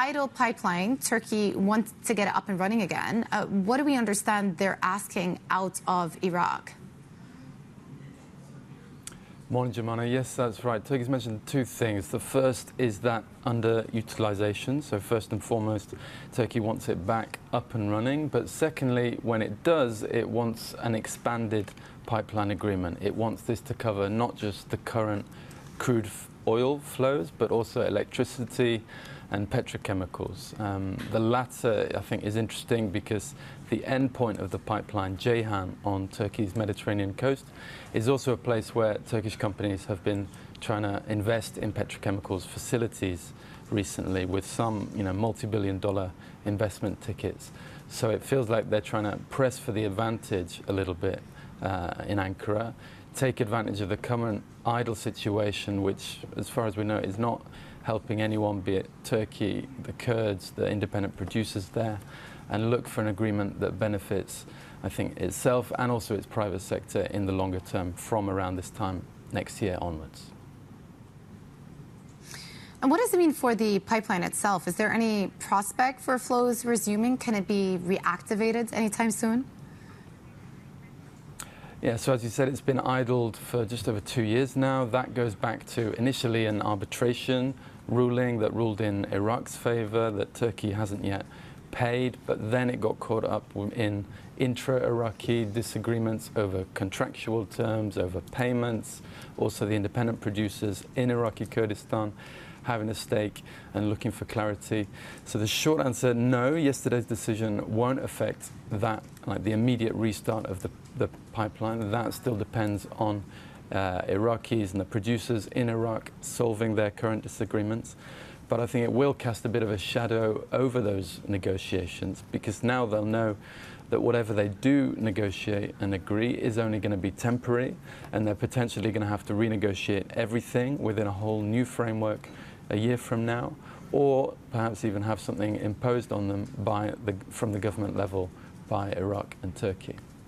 idle pipeline, Turkey wants to get it up and running again. What do we understand they're asking out of Iraq? Morning, Jemana. Yes, that's right. Turkey's mentioned two things. The first is that underutilization. So first and foremost, Turkey wants it back up and running. But secondly, when it does, it wants an expanded pipeline agreement. It wants this to cover not just the current crude oil flows, but also electricity and petrochemicals. The latter, I think, is interesting because the end point of the pipeline, Ceyhan, on Turkey's Mediterranean coast, is also a place where Turkish companies have been trying to invest in petrochemicals facilities recently with some, multi-billion-dollar investment tickets. So it feels like they're trying to press for the advantage a little bit in Ankara, take advantage of the current idle situation, which, as far as we know, is not helping anyone, be it Turkey, the Kurds, the independent producers there, and look for an agreement that benefits, I think, itself and also its private sector in the longer term from around this time next year onwards. And what does it mean for the pipeline itself? Is there any prospect for flows resuming? Can it be reactivated anytime soon? Yeah, so as you said, it's been idled for just over 2 years now. That goes back to initially an arbitration ruling that ruled in Iraq's favor, that Turkey hasn't yet paid, but then it got caught up in intra-Iraqi disagreements over contractual terms, over payments, also the independent producers in Iraqi Kurdistan having a stake and looking for clarity. So the short answer, no, yesterday's decision won't affect that, like the immediate restart of the pipeline. That still depends on Iraqis and the producers in Iraq solving their current disagreements. But I think it will cast a bit of a shadow over those negotiations, because now they'll know that whatever they do negotiate and agree is only going to be temporary, and they're potentially going to have to renegotiate everything within a whole new framework a year from now, or perhaps even have something imposed on them from the government level by Iraq and Turkey.